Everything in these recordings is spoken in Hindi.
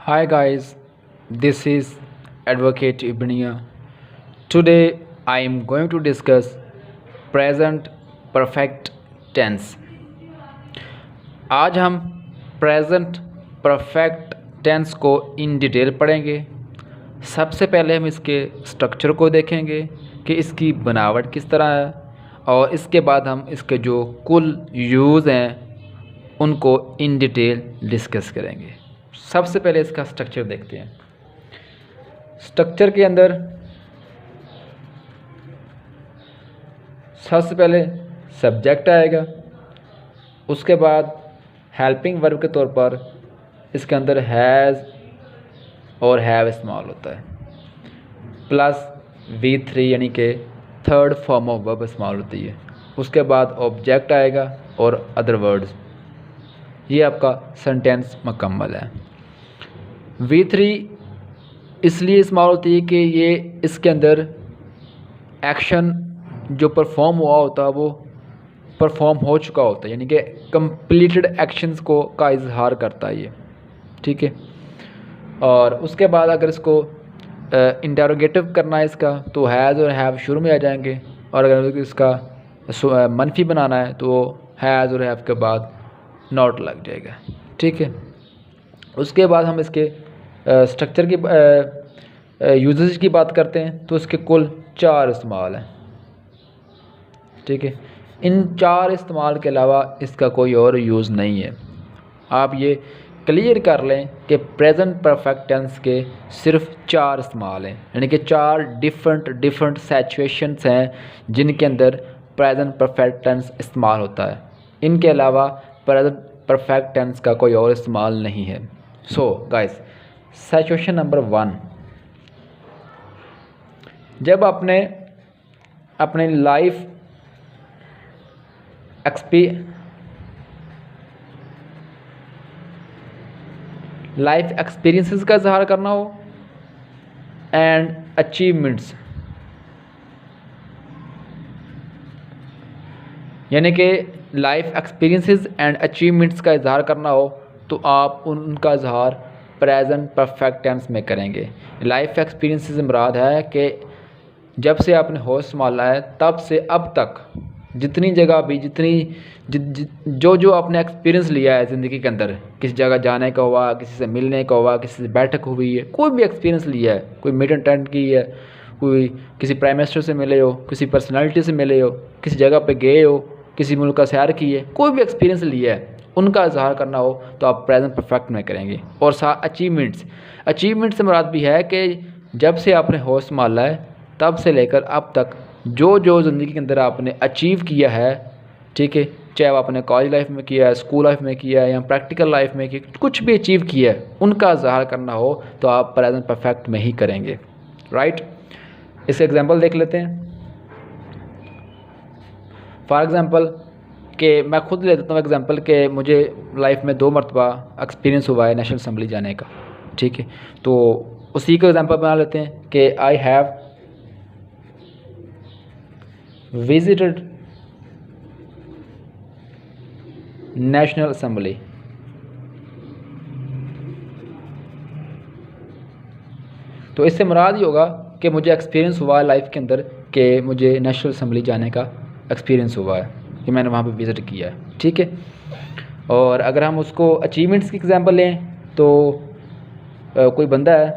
Hi guys, this is Advocate Ibnia. Today I am going to discuss present perfect tense. आज हम प्रेजेंट परफेक्ट टेंस को इन डिटेल पढ़ेंगे। सबसे पहले हम इसके स्ट्रक्चर को देखेंगे कि इसकी बनावट किस तरह है और इसके बाद हम इसके जो कुल यूज़ हैं उनको इन डिटेल डिस्कस करेंगे। सबसे पहले इसका स्ट्रक्चर देखते हैं। स्ट्रक्चर के अंदर सबसे पहले सब्जेक्ट आएगा, उसके बाद हेल्पिंग वर्ब के तौर पर इसके अंदर हैज़ और हैव इस्तेमाल होता है, प्लस V3 यानी कि थर्ड फॉर्म ऑफ वर्ब इस्तेमाल होती है। उसके बाद ऑब्जेक्ट आएगा और अदर वर्ड्स। ये आपका सेंटेंस मुकम्मल है। V3 इसलिए इस्तेमाल होती है कि ये इसके अंदर एक्शन जो परफॉर्म हुआ होता है वो परफॉर्म हो चुका होता है, यानी कि कंप्लीटेड एक्शंस को का इजहार करता है ये, ठीक है। और उसके बाद अगर इसको इंटरोगेटिव करना है इसका तो हैज़ और हैव शुरू में आ जाएंगे, और अगर इसका मनफी बनाना है तो हैज़ और हैव के बाद नॉट लग जाएगा, ठीक है। उसके बाद हम इसके स्ट्रक्चर की यूजेज की बात करते हैं तो इसके कुल 4 इस्तेमाल हैं, ठीक है। इन 4 इस्तेमाल के अलावा इसका कोई और यूज़ नहीं है। आप ये क्लियर कर लें कि प्रेजेंट परफेक्ट टेंस के सिर्फ 4 इस्तेमाल हैं, यानी कि 4 डिफरेंट सिचुएशंस हैं जिनके अंदर प्रेजेंट परफेक्ट टेंस इस्तेमाल होता है। इनके अलावा प्रेजेंट परफेक्ट टेंस का कोई और इस्तेमाल नहीं है। सो गाइस, सिचुएशन नंबर 1, जब अपने लाइफ एक्सपीरियंसेस का इजहार करना हो एंड अचीवमेंट्स, यानी कि लाइफ एक्सपीरियंसेस एंड अचीवमेंट्स का इजहार करना हो तो आप उनका इजहार प्रेजेंट परफेक्ट टेंस में करेंगे। लाइफ एक्सपीरियंसेस मुराद है कि जब से आपने होश संभाला है तब से अब तक जितनी जगह भी जो आपने एक्सपीरियंस लिया है ज़िंदगी के अंदर, किसी जगह जाने का हुआ, किसी से मिलने का हुआ, किसी से बैठक हुई है, कोई भी एक्सपीरियंस लिया है, कोई मीटिंग अटेंड की है, कोई किसी प्राइम मिनिस्टर से मिले हो, किसी पर्सनालिटी से मिले हो, किसी जगह पे गए हो, किसी मुल्क का सैर की है, कोई भी एक्सपीरियंस लिया है, उनका इजहार करना हो तो आप प्रेजेंट परफेक्ट में करेंगे। और साथ अचीवमेंट्स से मुराद भी है कि जब से आपने होश संभाला है तब से लेकर अब तक जो ज़िंदगी के अंदर आपने अचीव किया है, ठीक है, चाहे वो आपने कॉलेज लाइफ में किया है, स्कूल लाइफ में किया है या प्रैक्टिकल लाइफ में किया, कुछ भी अचीव किया है उनका इजहार करना हो तो आप प्रेजेंट परफेक्ट में ही करेंगे, राइट। इसका एग्जांपल देख लेते हैं। फॉर एग्ज़ाम्पल कि मैं खुद ले देता हूँ एग्जांपल कि मुझे लाइफ में 2 मरतबा एक्सपीरियंस हुआ है नेशनल असम्बली जाने का, ठीक है। तो उसी का एग्जांपल बना लेते हैं कि I have visited national assembly. तो इससे मुराद ही होगा कि मुझे एक्सपीरियंस हुआ है लाइफ के अंदर कि मुझे नेशनल असम्बली जाने का एक्सपीरियंस हुआ है कि मैंने वहाँ पे विज़िट किया है, ठीक है। और अगर हम उसको अचीवमेंट्स की एग्जांपल लें तो कोई बंदा है,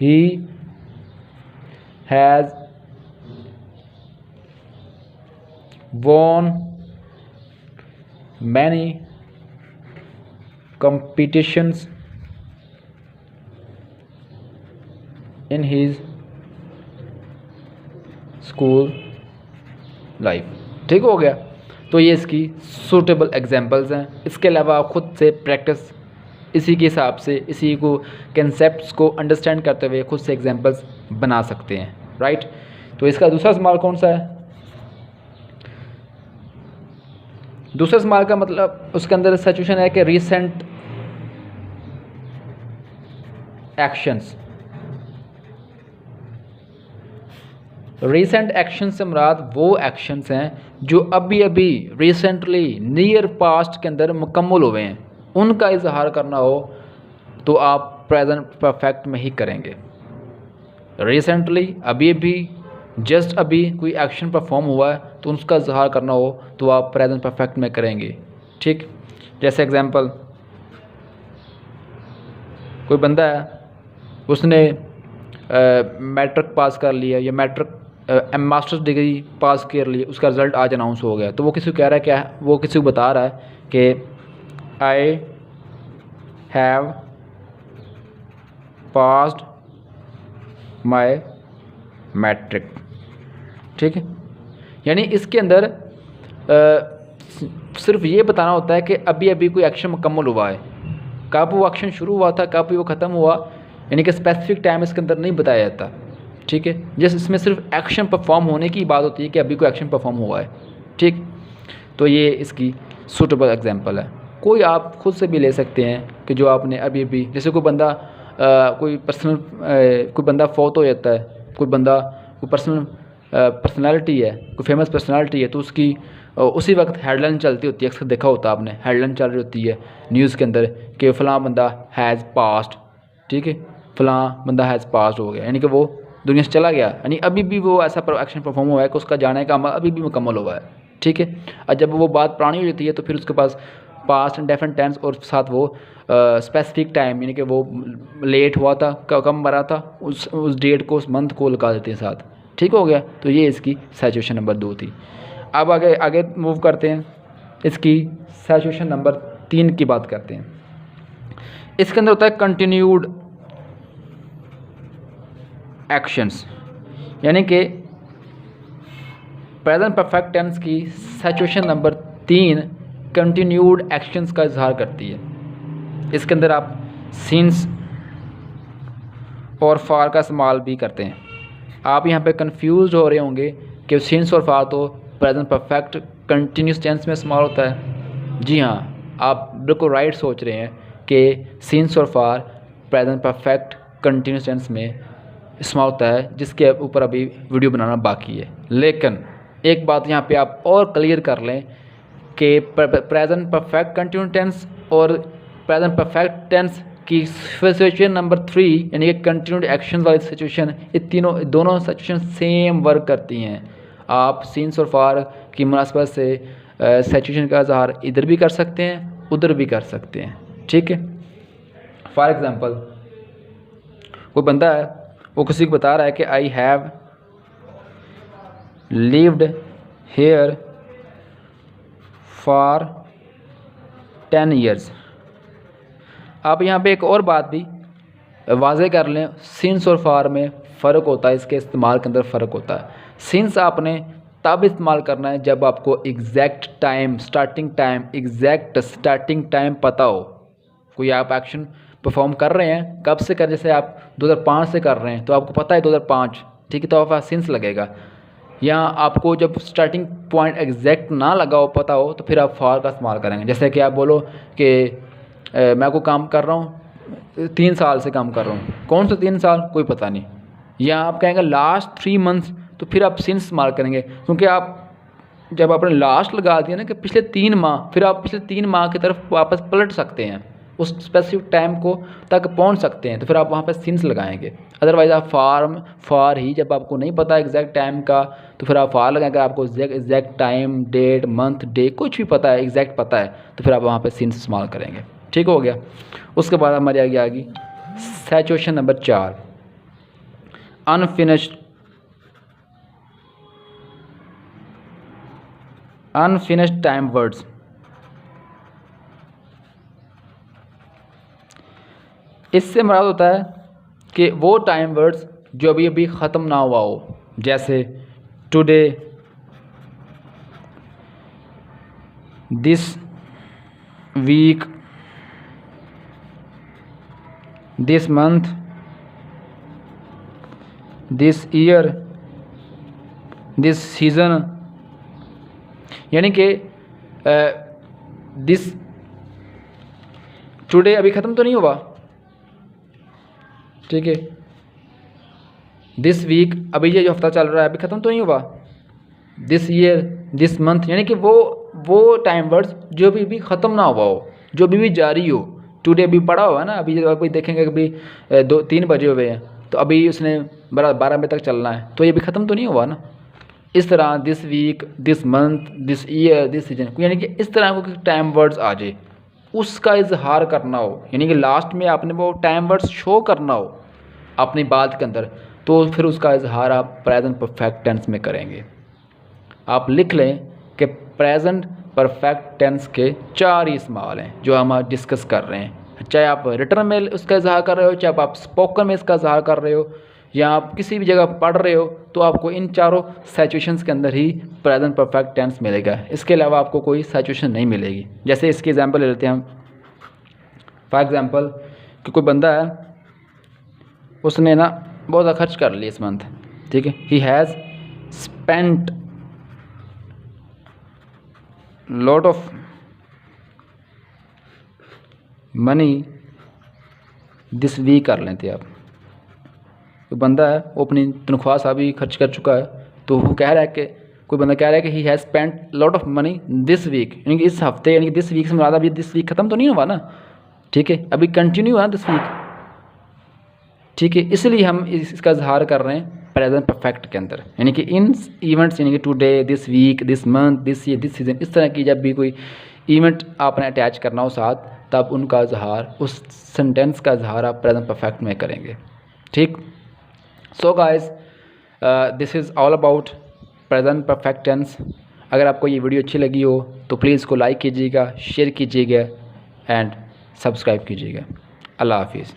he has won many competitions in his school life, ठीक हो गया। तो ये इसकी सूटेबल एग्जांपल्स हैं। इसके अलावा आप खुद से प्रैक्टिस इसी के हिसाब से इसी को कंसेप्ट्स को अंडरस्टैंड करते हुए खुद से एग्जांपल्स बना सकते हैं, राइट। तो इसका दूसरा इस्तेमाल कौन सा है? दूसरा इस्तेमाल का मतलब उसके अंदर सिचुएशन है कि रीसेंट एक्शंस। रीसेंट एक्शन से मुराद वो एक्शंस हैं जो अभी अभी रिसेंटली नियर पास्ट के अंदर मुकम्मल हुए हैं, उनका इजहार करना हो तो आप प्रेजेंट परफेक्ट में ही करेंगे। रिसेंटली अभी जस्ट अभी कोई एक्शन परफॉर्म हुआ है तो उसका इजहार करना हो तो आप प्रेजेंट परफेक्ट में करेंगे। ठीक, जैसे एग्जांपल, कोई बंदा है उसने मैट्रिक पास कर लिया या मैट्रिक मास्टर्स डिग्री पास कर ली, उसका रिज़ल्ट आज अनाउंस हो गया, तो वो किसी को कह रहा है, क्या वो किसी को बता रहा है कि I have passed my matric. ठीक है, यानी इसके अंदर सिर्फ ये बताना होता है कि अभी अभी कोई एक्शन मुकम्मल हुआ है, कब वो एक्शन शुरू हुआ था, कब वो ख़त्म हुआ, यानी कि स्पेसिफिक टाइम इसके अंदर नहीं बताया जाता। ठीक है, जैसे इसमें सिर्फ एक्शन परफॉर्म होने की बात होती है कि अभी कोई एक्शन परफॉर्म हुआ है। ठीक, तो ये इसकी सूटेबल एग्जांपल है। कोई आप खुद से भी ले सकते हैं कि जो आपने अभी अभी, जैसे कोई बंदा कोई बंदा फौत हो जाता है, कोई बंदा कोई पर्सनैलिटी है, कोई फेमस पर्सनैलिटी है, तो उसकी उसी वक्त हेडलाइन चलती होती है। अक्सर देखा होता है आपने, हेडलाइन चल रही होती है न्यूज़ के अंदर कि फ़लाँ बंदा हैज़ पास्ड। ठीक है, फ़लाँ बंदा हैज़ पास्ड हो गया, यानी कि वो दुनिया से चला गया, यानी अभी भी वो ऐसा एक्शन परफॉर्म हुआ है कि उसका जाने का अमल अभी भी मुकम्मल हुआ है। ठीक है, और जब वो बात पुरानी हो जाती है तो फिर उसके पास पास्ट इंडेफिनिट टेंस और साथ वो स्पेसिफिक टाइम, यानी कि वो लेट हुआ था, कब मरा था, उस डेट को, उस मंथ को लगा देते हैं साथ। ठीक हो गया, तो ये इसकी सिचुएशन नंबर 2 थी। अब आगे मूव करते हैं, इसकी सिचुएशन नंबर 3 की बात करते हैं। इसके अंदर होता है कंटिन्यूड एक्शंस, यानी कि प्रेजेंट परफेक्ट टेंस की सिचुएशन नंबर 3 कंटिन्यूड एक्शंस का इजहार करती है। इसके अंदर आप सिंस और फॉर का इस्तेमाल भी करते हैं। आप यहाँ पे कंफ्यूज हो रहे होंगे कि सिंस और फॉर तो प्रेजेंट परफेक्ट कंटिन्यूस टेंस में इस्तेमाल होता है। जी हाँ, आप बिल्कुल राइट सोच रहे हैं कि सिंस और for present perfect continuous tense में इस्तेमाल होता है, जिसके ऊपर अभी वीडियो बनाना बाकी है। लेकिन एक बात यहाँ पे आप और क्लियर कर लें कि प्रेजेंट परफेक्ट कंटिन्यूस टेंस और प्रेजेंट परफेक्ट टेंस की सिचुएशन नंबर 3 यानी कि कंटिन्यूड एक्शन वाली सिचुएशन, ये दोनों सिचुएशन सेम वर्क करती हैं। आप सिंस और फॉर की मुनासबत से सिचुएशन का इजहार इधर भी कर सकते हैं, उधर भी कर सकते हैं। ठीक है, फॉर एग्जांपल, कोई बंदा है, वो किसी को बता रहा है कि I have lived here for 10 years. आप यहाँ पे एक और बात भी वाज़े कर लें, सिंस और फॉर में फ़र्क होता है, इसके इस्तेमाल के अंदर फ़र्क होता है। सिंस आपने तब इस्तेमाल करना है जब आपको एग्जैक्ट स्टार्टिंग टाइम पता हो। कोई आप एक्शन परफॉर्म कर रहे हैं, कब से कर, जैसे आप 2005 से कर रहे हैं तो आपको पता है 2005, ठीक है, तो आपका सिंस लगेगा। या आपको जब स्टार्टिंग पॉइंट एग्जैक्ट ना लगा हो, पता हो, तो फिर आप फॉर का इस्तेमाल करेंगे। जैसे कि आप बोलो कि मैं को काम कर रहा हूँ, 3 साल से काम कर रहा हूँ, कौन सा 3 साल कोई पता नहीं, या आप कहेंगे लास्ट 3 मंथ्स, तो फिर आप सिंस इस्तेमाल करेंगे, क्योंकि आप जब आपने लास्ट लगा दिया ना कि पिछले 3 माह, फिर आप पिछले 3 माह की तरफ वापस पलट सकते हैं, उस स्पेसिफिक टाइम को तक पहुंच सकते हैं, तो फिर आप वहाँ पर सिंस लगाएंगे। अदरवाइज़ आप फॉर ही, जब आपको नहीं पता एग्जैक्ट टाइम का, तो फिर आप फॉर लगाएंगे, आपको exact time, date, month, day कुछ भी पता है, एग्जैक्ट पता है, तो फिर आप वहाँ पर सिंस इस्तेमाल करेंगे। ठीक हो गया। उसके बाद हमारी आगे आ गई situation number 4, unfinished time words. इससे मुराद होता है कि वो टाइम वर्ड्स जो अभी अभी ख़त्म ना हुआ हो, जैसे today, this week, this month, this year, this season, यानी कि दिस टुडे अभी ख़त्म तो नहीं हुआ, ठीक है, दिस वीक अभी ये जो हफ्ता चल रहा है अभी ख़त्म तो नहीं हुआ, दिस ईयर, दिस मंथ, यानी कि वो टाइम वर्ड्स जो अभी भी ख़त्म ना हुआ हो, जो अभी भी जारी हो, टुडे अभी पड़ा हुआ है ना, अभी अभी देखेंगे अभी 2-3 बजे हुए हैं, तो अभी उसने 12 बजे तक चलना है, तो ये भी ख़त्म तो नहीं हुआ ना। इस तरह this week, this month, this year, this season, यानी कि इस तरह को टाइम वर्ड्स आ जाए, उसका इजहार करना हो, यानी कि लास्ट में आपने वो टाइम वर्ड्स शो करना हो अपनी बात के अंदर, तो फिर उसका इजहार आप प्रेजेंट परफेक्ट टेंस में करेंगे। आप लिख लें कि प्रेजेंट परफेक्ट टेंस के 4 ही इस्तेमाल हैं जो हम आज डिस्कस कर रहे हैं, चाहे आप रिटर्न में उसका इजहार कर रहे हो, चाहे आप स्पोकन में इसका इजहार कर रहे हो, या आप किसी भी जगह पढ़ रहे हो, तो आपको इन चारों सिचुएशंस के अंदर ही प्रेजेंट परफेक्ट टेंस मिलेगा। इसके अलावा आपको कोई सिचुएशन नहीं मिलेगी। जैसे इसकी एग्जांपल ले लेते हैं हम। फॉर एग्जांपल कि कोई बंदा है, उसने ना बहुत ज़्यादा खर्च कर लिया इस मंथ, ठीक है, he has spent lot of money this week कर लेते आप। तो बंदा है वो अपनी तनख्वाह सा भी खर्च कर चुका है, तो वो कह रहा है कि कोई बंदा कह रहा है कि he has spent lot of money this week, यानी कि इस हफ्ते, यानी कि दिस वीक से मुराद अभी दिस वीक ख़त्म तो नहीं हुआ ना, ठीक है, अभी कंटिन्यू है दिस वीक, ठीक है, इसलिए हम इसका इजहार कर रहे हैं प्रेजेंट परफेक्ट के अंदर, यानी कि इन इवेंट्स, यानी कि today, this week, this month, this year, this season, इस तरह की जब भी कोई इवेंट आपने अटैच करना हो साथ, तब उनका इजहार, उस सेंटेंस का इजहार आप प्रेजेंट परफेक्ट में करेंगे, ठीक। So guys, this is all about present perfect tense. अगर आपको ये वीडियो अच्छी लगी हो तो प्लीज़ इसको लाइक कीजिएगा, शेयर कीजिएगा एंड सब्सक्राइब कीजिएगा। अल्लाह हाफिज़।